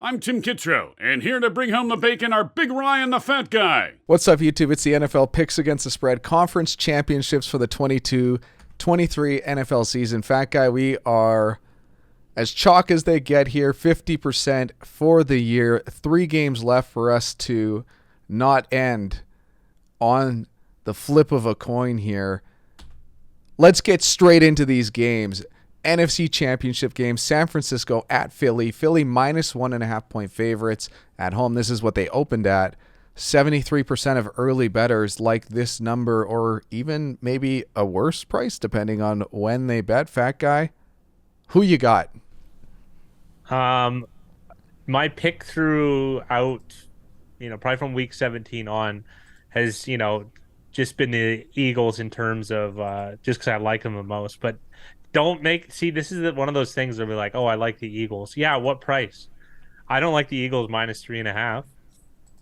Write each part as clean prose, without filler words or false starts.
I'm Tim Kittro, and here to bring home the bacon are Big Ryan the Fat Guy. What's up, YouTube? It's the NFL Picks Against the Spread Conference Championships for the 22-23 NFL season. Fat Guy, we are as chalk as they get here, 50% for the year. 3 games left for us to not end on the flip of a coin here. Let's get straight into these games. NFC Championship game, San Francisco at Philly. Philly minus 1.5 point favorites at home. This is what they opened at. 73% of early bettors like this number, or even maybe a worse price depending on when they bet. Fat Guy, who you got? My pick throughout, probably from week 17 on has, just been the Eagles in terms of just because I like them the most. But this is one of those things where we're like, oh, I like the Eagles. Yeah, what price? I don't like the Eagles minus 3.5.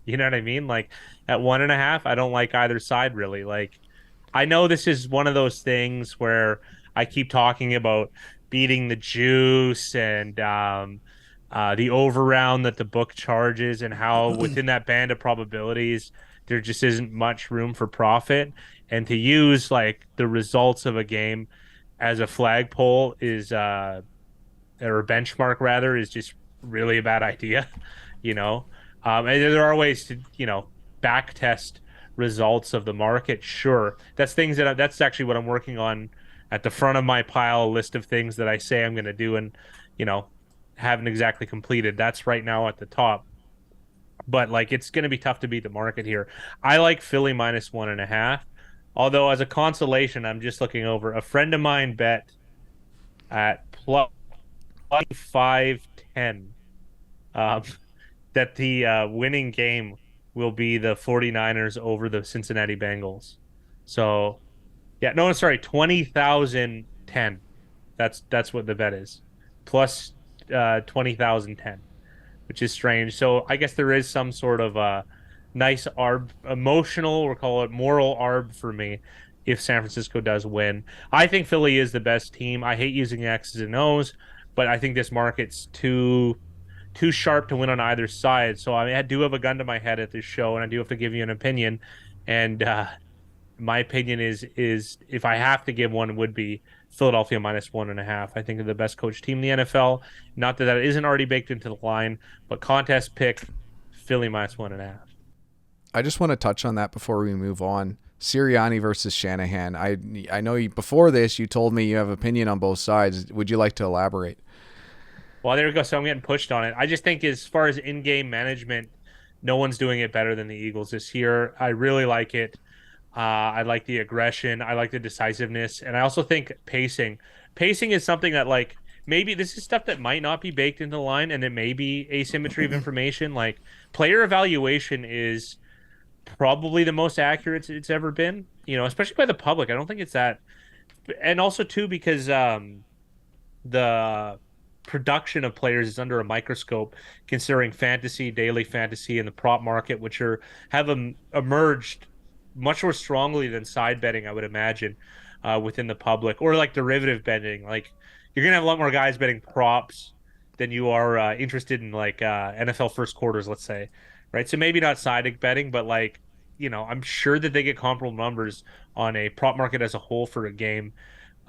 You know what I mean? Like at 1.5, I don't like either side really. Like I know this is one of those things where I keep talking about beating the juice and the over round that the book charges, and how within that band of probabilities there just isn't much room for profit. And to use like the results of a game as a flagpole is or a benchmark rather is just really a bad idea. And there are ways to back test results of the market. Sure, that's actually what I'm working on at the front of my pile list of things that I say I'm going to do and haven't exactly completed. That's right now at the top. But like it's going to be tough to beat the market here. I like Philly minus 1.5. Although as a consolation, I'm just looking over. A friend of mine bet at plus 510 that the winning game will be the 49ers over the Cincinnati Bengals. So, yeah, no, sorry, 20,010. That's what the bet is. Plus 20,010, which is strange. So I guess there is some sort of nice arb, emotional, or call it moral arb for me if San Francisco does win. I think Philly is the best team. I hate using X's and O's, but I think this market's too sharp to win on either side. So I do have a gun to my head at this show, and I do have to give you an opinion. And my opinion is if I have to give one, it would be Philadelphia minus 1.5. I think they're the best coach team in the NFL. Not that isn't already baked into the line, but contest pick Philly minus 1.5. I just want to touch on that before we move on. Sirianni versus Shanahan. I know before this you told me you have opinion on both sides. Would you like to elaborate? Well, there we go. So I'm getting pushed on it. I just think as far as in-game management, no one's doing it better than the Eagles this year. I really like it. I like the aggression. I like the decisiveness. And I also think pacing. Pacing is something that, like, maybe this is stuff that might not be baked into the line, and it may be asymmetry of information. Like, player evaluation is probably the most accurate it's ever been, especially by the public. I don't think it's that. And also, too, because the production of players is under a microscope, considering fantasy, daily fantasy, and the prop market, which have emerged much more strongly than side betting, I would imagine, within the public, or like derivative betting. Like you're gonna have a lot more guys betting props than you are interested in like NFL first quarters, let's say, right? So maybe not side betting, but like I'm sure that they get comparable numbers on a prop market as a whole for a game.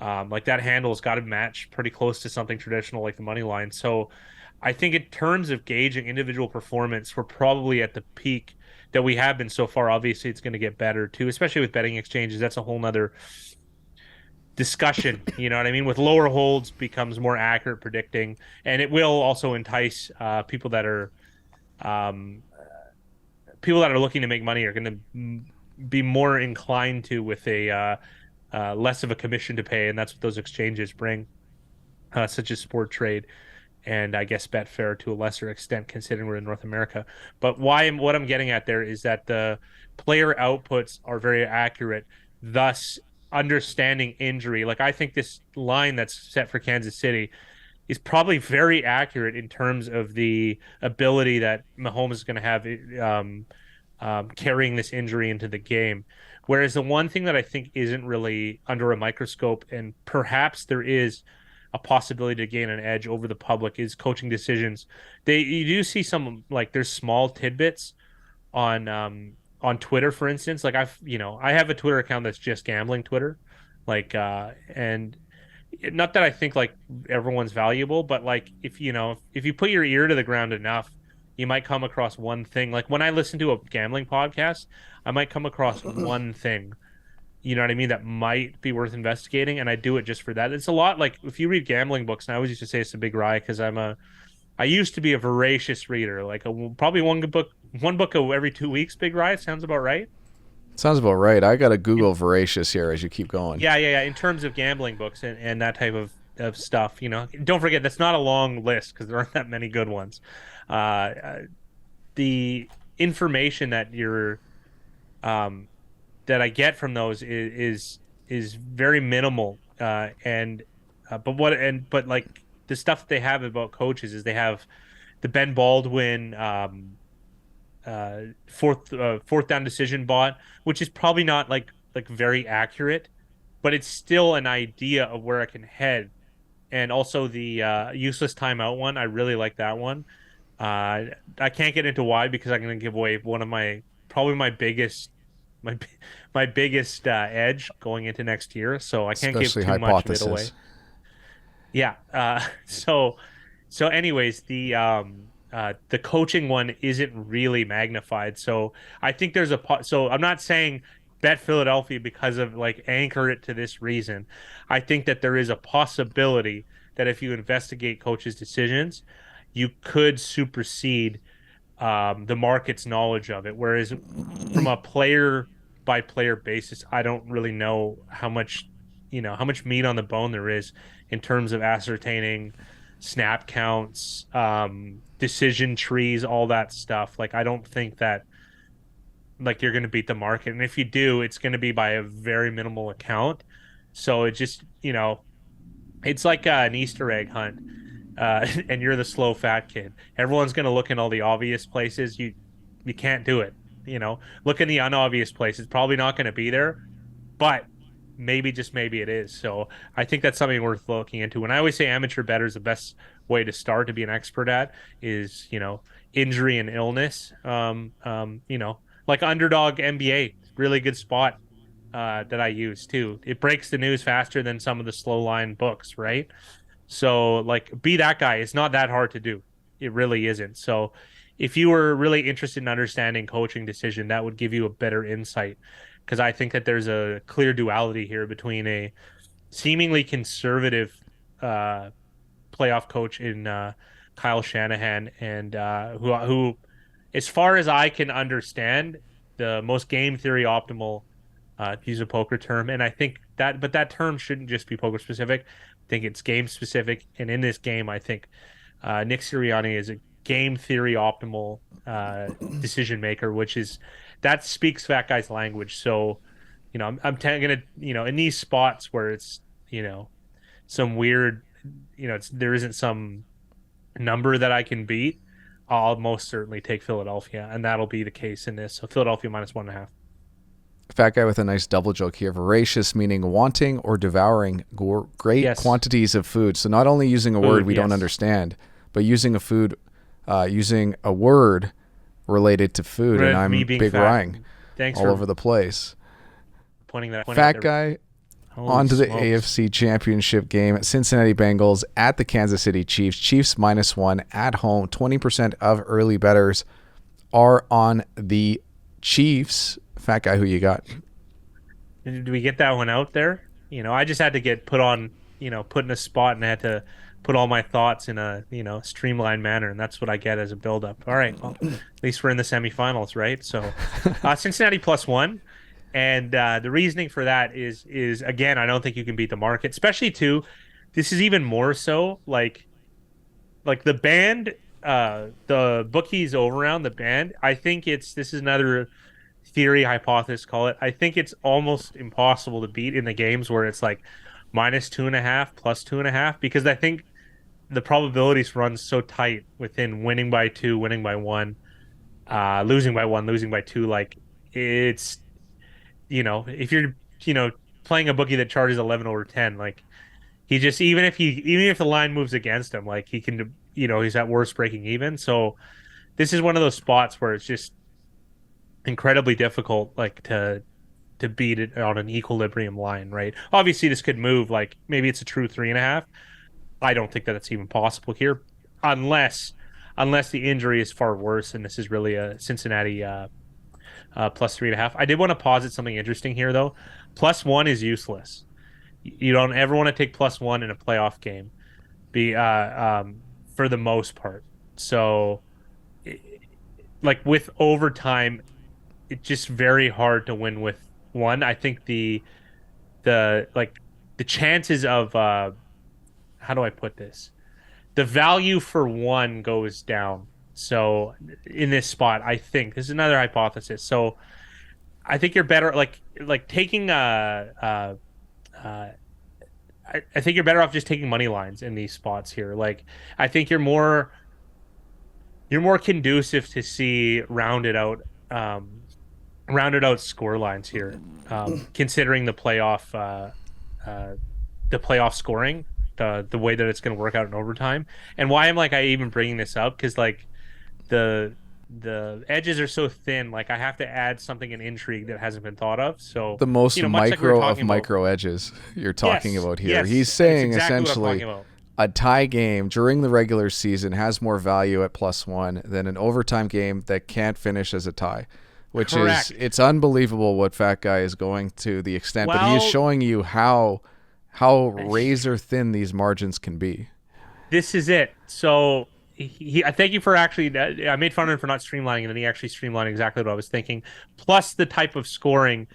Like that handle's got to match pretty close to something traditional like the money line. So I think in terms of gauging individual performance, we're probably at the peak that we have been so far. Obviously, it's going to get better too, especially with betting exchanges. That's a whole nother discussion. You know what I mean? With lower holds becomes more accurate predicting, and it will also entice people that are looking to make money are going to be more inclined to with a less of a commission to pay, and that's what those exchanges bring, such as Sport Trade and I guess Betfair to a lesser extent, considering we're in North America. But what I'm getting at there is that the player outputs are very accurate, thus understanding injury. Like I think this line that's set for Kansas City is probably very accurate in terms of the ability that Mahomes is going to have carrying this injury into the game. Whereas the one thing that I think isn't really under a microscope, and perhaps there is a possibility to gain an edge over the public is coaching decisions. You do see some, like, there's small tidbits on Twitter, for instance. Like, I have a Twitter account that's just gambling Twitter, like, and not that I think like everyone's valuable, but like, if you put your ear to the ground enough, you might come across one thing. Like, when I listen to a gambling podcast, I might come across one thing, you know what I mean, that might be worth investigating, and I do it just for that. It's a lot like if you read gambling books, and I always used to say it's a big riot because I used to be a voracious reader, like probably one book every 2 weeks. Big riot sounds about right. Sounds about right. I got to Google voracious here as you keep going. Yeah. In terms of gambling books and that type of stuff, don't forget that's not a long list because there aren't that many good ones. The information that that I get from those is very minimal. But like the stuff that they have about coaches is they have the Ben Baldwin fourth down decision bot, which is probably not like very accurate, but it's still an idea of where I can head. And also the useless timeout one, I really like that one. I can't get into why because I'm going to give away one of my biggest edge going into next year, so I can't give too much of it away. Yeah. So anyways, the coaching one isn't really magnified. So I think there's so I'm not saying bet Philadelphia because of like anchor it to this reason. I think that there is a possibility that if you investigate coaches' decisions, you could supersede the market's knowledge of it. Whereas from a player by player basis, I don't really know how much meat on the bone there is in terms of ascertaining snap counts, decision trees, all that stuff. Like, I don't think that like you're going to beat the market. And if you do, it's going to be by a very minimal account. So it just, it's like an Easter egg hunt. And you're the slow fat kid. Everyone's going to look in all the obvious places. You can't do it. Look in the unobvious places. Probably not going to be there, but maybe, just maybe it is. So I think that's something worth looking into. When I always say amateur bettor is the best way to start to be an expert at is, injury and illness. Like Underdog NBA, really good spot that I use too. It breaks the news faster than some of the slow line books, right? So like, be that guy. It's not that hard to do. It really isn't. So if you were really interested in understanding coaching decision, that would give you a better insight, because I think that there's a clear duality here between a seemingly conservative playoff coach in Kyle Shanahan and who, as far as I can understand, the most game theory optimal, to use a poker term. And I think but that term shouldn't just be poker specific. I think it's game specific. And in this game, I think Nick Sirianni is a game theory optimal decision maker, that speaks that guy's language. So, I'm gonna, in these spots where it's, some weird, there isn't some number that I can beat, I'll most certainly take Philadelphia, and that'll be the case in this. So Philadelphia -1.5. Fat guy with a nice double joke here. Voracious meaning wanting or devouring great quantities of food. So not only using a word we don't understand, but using using a word related to food. And I'm big Ryan all over the place. Pointing Fat guy. On to the AFC Championship game. Cincinnati Bengals at the Kansas City Chiefs. Chiefs -1 at home. 20% of early bettors are on the Chiefs. Fat guy, who you got? Did we get that one out there? I just had to get put in a spot, and I had to put all my thoughts in a, streamlined manner, and that's what I get as a build-up. All right, well, at least we're in the semifinals, right? So Cincinnati +1. And the reasoning for that is again, I don't think you can beat the market, especially too. This is even more so like the band, the bookies over around the band. I think this is another theory, hypothesis, call it. I think it's almost impossible to beat in the games where it's like -2.5, +2.5, because I think the probabilities run so tight within winning by 2, winning by 1, losing by 1, losing by 2. Like, it's, if you're, playing a bookie that charges 11/10, like, He just even if the line moves against him, like he can, he's at worst breaking even. So this is one of those spots where it's just incredibly difficult, like to beat it on an equilibrium line, right? Obviously, this could move. Like maybe it's a true 3.5. I don't think that that's even possible here, unless the injury is far worse, and this is really a Cincinnati plus 3.5. I did want to posit something interesting here, though. +1 is useless. You don't ever want to take +1 in a playoff game, for the most part. So, like with overtime, it's just very hard to win with one. I think the chances of how do I put this? The value for one goes down. So in this spot, I think this is another hypothesis. So I think you're better like taking I think you're better off just taking money lines in these spots here. Like I think you're more conducive to see rounded out score lines here, considering the playoff scoring, the way that it's going to work out in overtime. And why am I even bringing this up? Because like the edges are so thin, like I have to add something in intrigue that hasn't been thought of. So the most micro of micro about. Edges you're talking about here. Yes, he's saying exactly essentially a tie game during the regular season has more value at +1 than an overtime game that can't finish as a tie. Which Correct. It's unbelievable what Fat Guy is going to the extent that he is showing you how razor thin these margins can be. This is it. So I thank you for actually. I made fun of him for not streamlining, and then he actually streamlined exactly what I was thinking. Plus the type of scoring,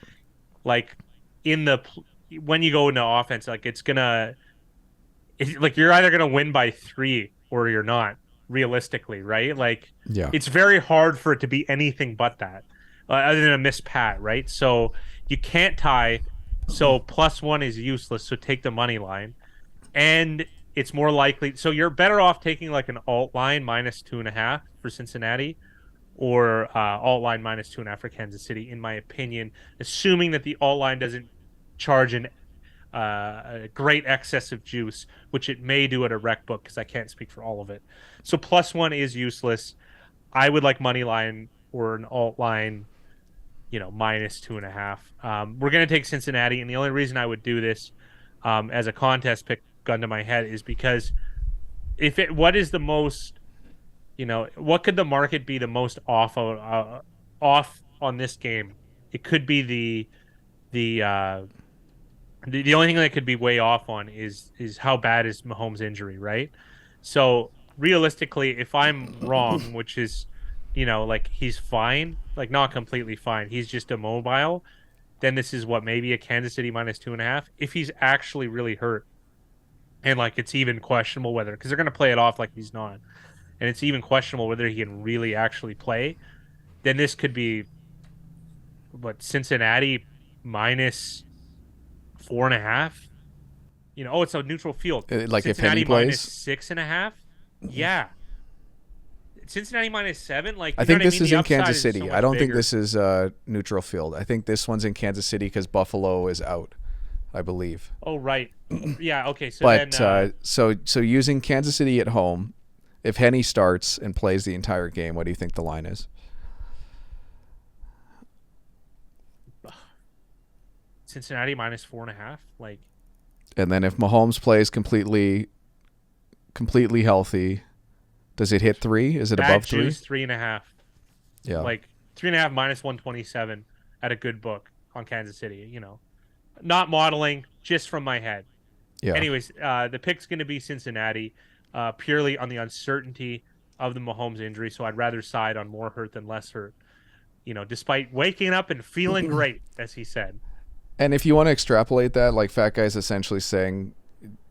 like when you go into offense, like like you're either gonna win by 3 or you're not. Realistically, right? Like, yeah, it's very hard for it to be anything but that. Other than a missed pat, right? So you can't tie. So +1 is useless. So take the money line, and it's more likely. So you're better off taking like an alt line -2.5 for Cincinnati, or alt line -2.5 for Kansas City, in my opinion. Assuming that the alt line doesn't charge a great excess of juice, which it may do at a rec book because I can't speak for all of it. So +1 is useless. I would like money line or an alt line, -2.5. We're going to take Cincinnati, and the only reason I would do this as a contest pick, gun to my head, is because what is the most, what could the market be the most off on this game? It could be the only thing that could be way off on is how bad is Mahomes' injury, right? So realistically, if I'm wrong, which is, like he's fine, like not completely fine, he's just immobile, then this is maybe a Kansas City -2.5. If he's actually really hurt, and like it's even questionable whether, because they're going to play it off like he's not, and it's even questionable whether he can really actually play, then this could be Cincinnati -4.5. It's a neutral field. Like Cincinnati if Penny plays -6.5. Yeah. Cincinnati -7. Like I think this is The in upside Kansas City. so I don't much think bigger. this is a neutral field. I think this one's in Kansas City because Buffalo is out, I believe. Oh right. Yeah. Okay. So But then, so using Kansas City at home, if Henny starts and plays the entire game, what do you think the line is? Cincinnati -4.5. Like, And then if Mahomes plays completely healthy, does it hit 3? Is it above 3? juice 3.5. Yeah. Like 3.5 -127 at a good book on Kansas City. Not modeling, just from my head. Yeah. Anyways, the pick's going to be Cincinnati, purely on the uncertainty of the Mahomes injury. So I'd rather side on more hurt than less hurt. Despite waking up and feeling great, as he said. And if you want to extrapolate that, like Fat Guy's essentially saying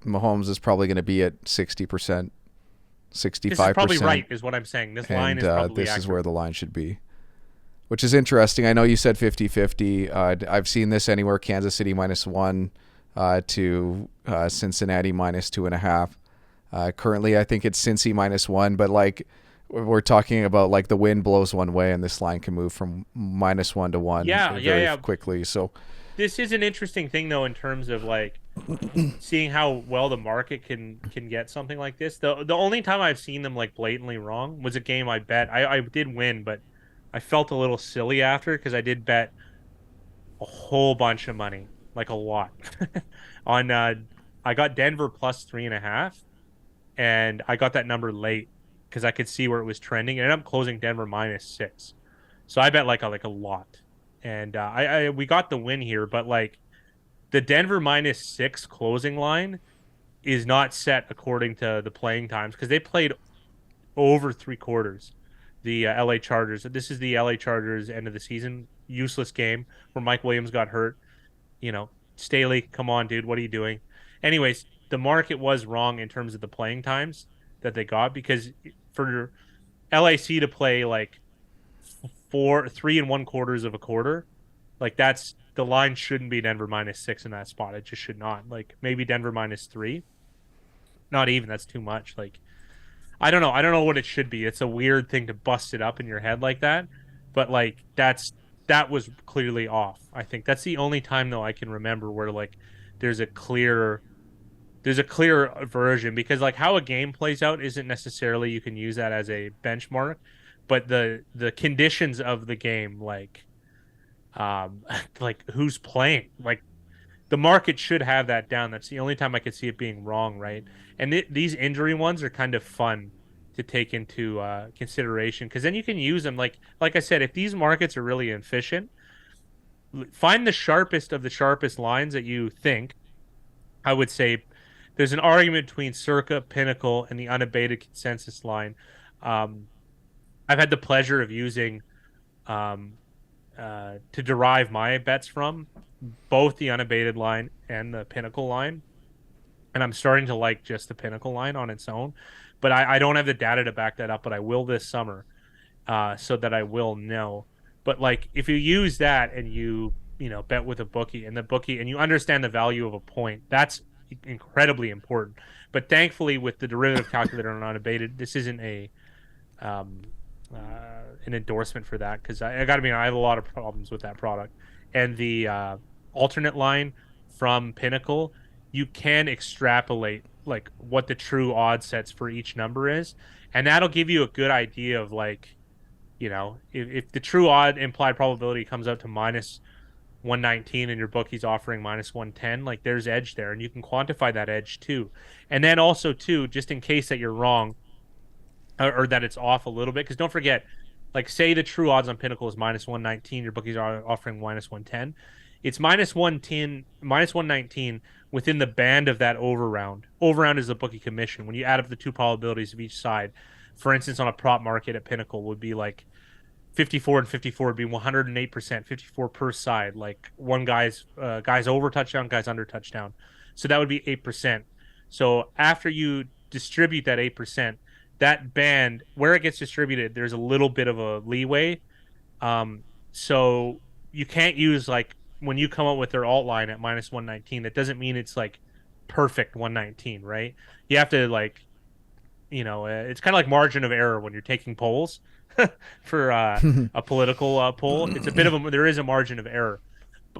Mahomes is probably going to be at 60%, 65%. This is probably right, is what I'm saying. This line is probably this accurate. is where the line should be, which is interesting. I know you said 50-50. I've seen this anywhere Kansas City -1 to Cincinnati -2.5. Currently, I think it's Cincy -1, but like we're talking about, like the wind blows one way and this line can move from -1 to 1 very quickly. So this is an interesting thing, though, in terms of like seeing how well the market can get something like this. The only time I've seen them like blatantly wrong was a game I bet. I did win, but I felt a little silly after because I did bet a whole bunch of money, like a lot, on I got Denver plus 3.5, and I got that number late because I could see where it was trending. It ended up closing Denver -6, so I bet like a lot, and we got the win here, but like the Denver -6 closing line is not set according to the playing times because they played over 3/4. The LA Chargers. This is the LA Chargers end of the season useless game where Mike Williams got hurt. Staley, come on, dude, what are you doing? Anyways, the market was wrong in terms of the playing times that they got because for LAC to play like 3 1/4 of a quarter, like that's the line shouldn't be Denver -6 in that spot. It just should not. Like maybe Denver -3. Not even. That's too much. Like I don't know. I don't know what it should be. It's a weird thing to bust it up in your head like that. But like that was clearly off. I think that's the only time though I can remember where like there's a clear version because like how a game plays out isn't necessarily you can use that as a benchmark, but the conditions of the game like like who's playing, like the market should have that down. That's the only time I could see it being wrong, right? And these injury ones are kind of fun to take into consideration because then you can use them. Like I said, if these markets are really efficient, find the sharpest of the sharpest lines that you think. I would say there's an argument between Circa, Pinnacle, and the unabated consensus line. I've had the pleasure of using to derive my bets from both the unabated line and the Pinnacle line, and I'm starting to like just the Pinnacle line on its own, but I don't have the data to back that up, but I will this summer, so that I will know. But like if you use that and you bet with a bookie and you understand the value of a point, that's incredibly important. But thankfully with the derivative calculator on unabated, this isn't an endorsement for that because I got to be honest, I have a lot of problems with that product. And the alternate line from Pinnacle, you can extrapolate like what the true odd sets for each number is, and that'll give you a good idea of like if the true odd implied probability comes out to -119 and your bookie's offering -110, like there's edge there, and you can quantify that edge too. And then also too, just in case that you're wrong or that it's off a little bit, because don't forget, like say the true odds on Pinnacle is -119, your bookies are offering -110. It's -119 within the band of that overround. Overround is the bookie commission. When you add up the two probabilities of each side, for instance, on a prop market at Pinnacle would be like 54 and 54 would be 108%, 54 per side. Like one guy's over touchdown, guy's under touchdown. So that would be 8%. So after you distribute that 8%, that band where it gets distributed, there's a little bit of a leeway. So you can't use like when you come up with their alt line at -119, that doesn't mean it's like perfect 119, right? You have to like, it's kind of like margin of error when you're taking polls for a political poll. It's a bit of there is a margin of error.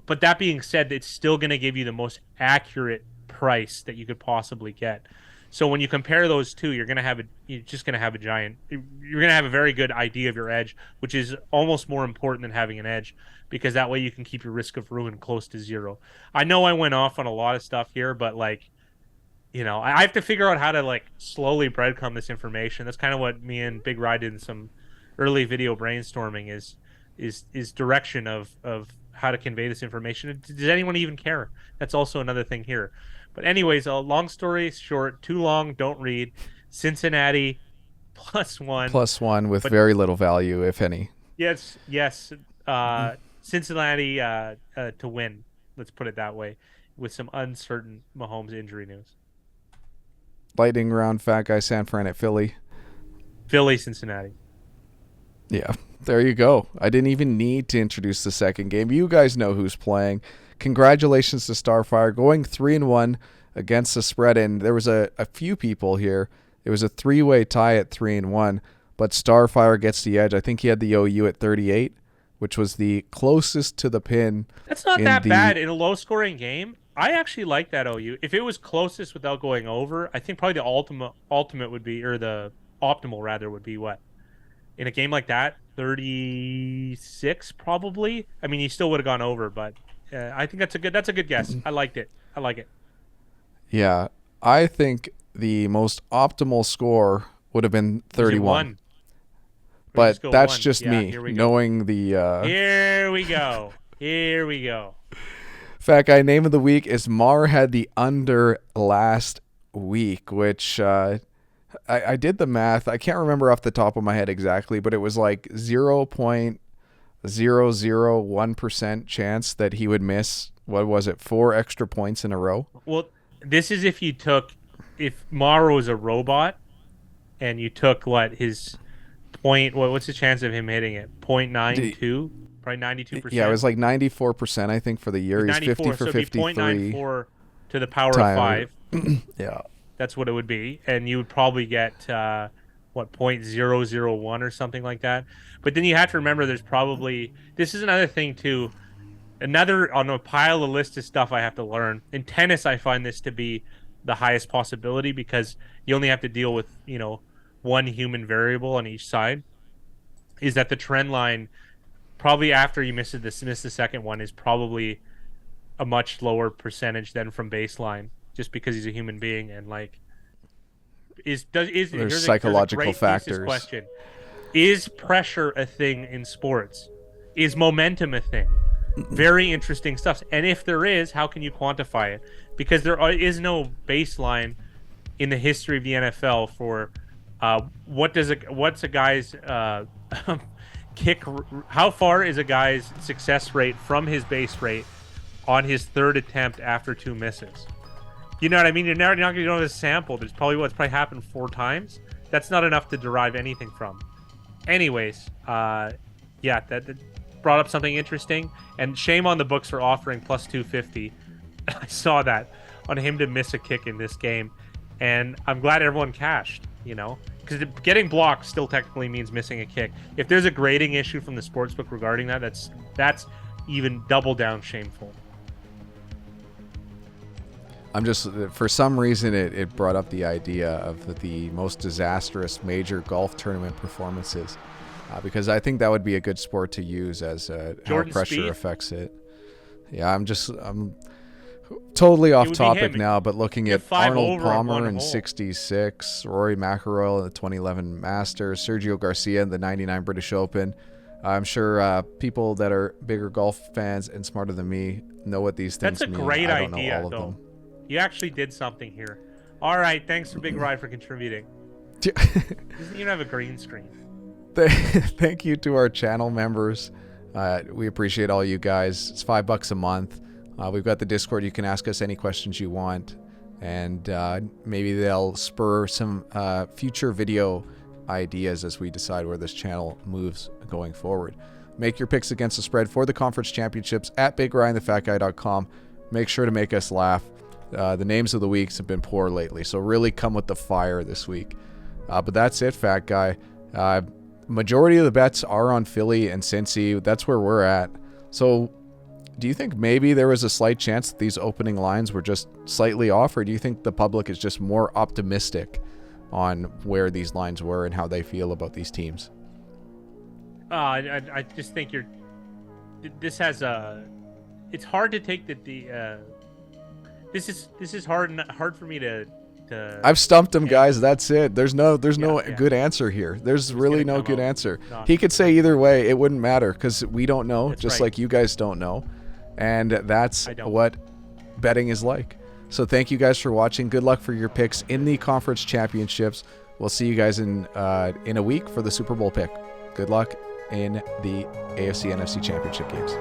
But that being said, it's still going to give you the most accurate price that you could possibly get. So when you compare those two, you're just going to have a very good idea of your edge, which is almost more important than having an edge, because that way you can keep your risk of ruin close to zero. I know I went off on a lot of stuff here, but like, I have to figure out how to like slowly breadcrumb this information. That's kind of what me and Big Rye did in some early video brainstorming is direction of how to convey this information. Does anyone even care? That's also another thing here. But anyways, a long story short, too long, don't read. Cincinnati +1. +1 with very little value, if any. Yes. Cincinnati to win. Let's put it that way, with some uncertain Mahomes injury news. Lightning round, fat guy, San Fran at Philly. Philly, Cincinnati. Yeah, there you go. I didn't even need to introduce the second game. You guys know who's playing. Congratulations to Starfire going 3-1 against the spread. And there was a few people here. It was a three-way tie at 3-1, but Starfire gets the edge. I think he had the OU at 38 which was the closest to the pin. That's not that bad in a low-scoring game. I actually like that OU. If it was closest without going over, I think probably the ultimate would be, or the optimal rather, would be what? In a game like that, 36 probably. I mean, you still would have gone over, but I think that's a good guess. I liked it. I like it. Yeah, I think the most optimal score would have been 31. But that's just me knowing the. Here we go. Here we go. Fat guy name of the week is Mar had the under last week, which I did the math. I can't remember off the top of my head exactly, but it was like 0.001% chance that he would miss. What was it? 4 extra points in a row. Well, this is if Mar was a robot, and you took his point. What's the chance of him hitting it? 0.92. Probably 92%. Yeah, it was like 94%, I think, for the year. He's 50 for 53. 0.94 to the power of 5. Yeah. That's what it would be. And you would probably get, 0.001 or something like that. But then you have to remember this is another thing, too. Another on a pile of list of stuff I have to learn. In tennis, I find this to be the highest possibility because you only have to deal with, one human variable on each side. Is that the trend line... probably after you miss the second one is probably a much lower percentage than from baseline, just because he's a human being and there's psychological factors. Question: is pressure a thing in sports? Is momentum a thing? Very interesting stuff. And if there is, how can you quantify it? Because there is no baseline in the history of the NFL for what's a guy's kick. How far is a guy's success rate from his base rate on his third attempt after 2 misses? You know what I mean? You're not going to know the sample. There's probably happened 4 times. That's not enough to derive anything from. Anyways, that brought up something interesting. And shame on the books for offering plus 250. I saw that on him to miss a kick in this game, and I'm glad everyone cashed. Because getting blocked still technically means missing a kick. If there's a grading issue from the sportsbook regarding that, that's even double down shameful. I'm just, for some reason, it brought up the idea of the most disastrous major golf tournament performances, because I think that would be a good sport to use as how pressure affects it. Yeah, I'm totally off topic now, but looking at Arnold Palmer in 66, Rory McIlroy in the 2011 Masters, Sergio Garcia in the 99 British Open. I'm sure people that are bigger golf fans and smarter than me know what these things mean. That's a great I don't idea, know all of though. them. You actually did something here. All right, thanks for Big Ride for contributing. Doesn't even have a green screen. Thank you to our channel members. We appreciate all you guys. It's $5 a month. We've got the Discord. You can ask us any questions you want, and maybe they'll spur some future video ideas as we decide where this channel moves going forward. Make your picks against the spread for the conference championships at BigRyanTheFatGuy.com. Make sure to make us laugh. The names of the weeks have been poor lately, so really come with the fire this week. But that's it, Fat Guy. Majority of the bets are on Philly and Cincy. That's where we're at. So do you think maybe there was a slight chance that these opening lines were just slightly off, or do you think the public is just more optimistic on where these lines were and how they feel about these teams? I just think this has it's hard to take this is hard for me to I've stumped him, guys. That's it. There's no good answer here. There's really no good answer. He could say either way. It wouldn't matter because we don't know, just like you guys don't know. And that's what betting is like. So thank you guys for watching. Good luck for your picks in the conference championships. We'll see you guys in a week for the Super Bowl pick. Good luck in the AFC NFC Championship games.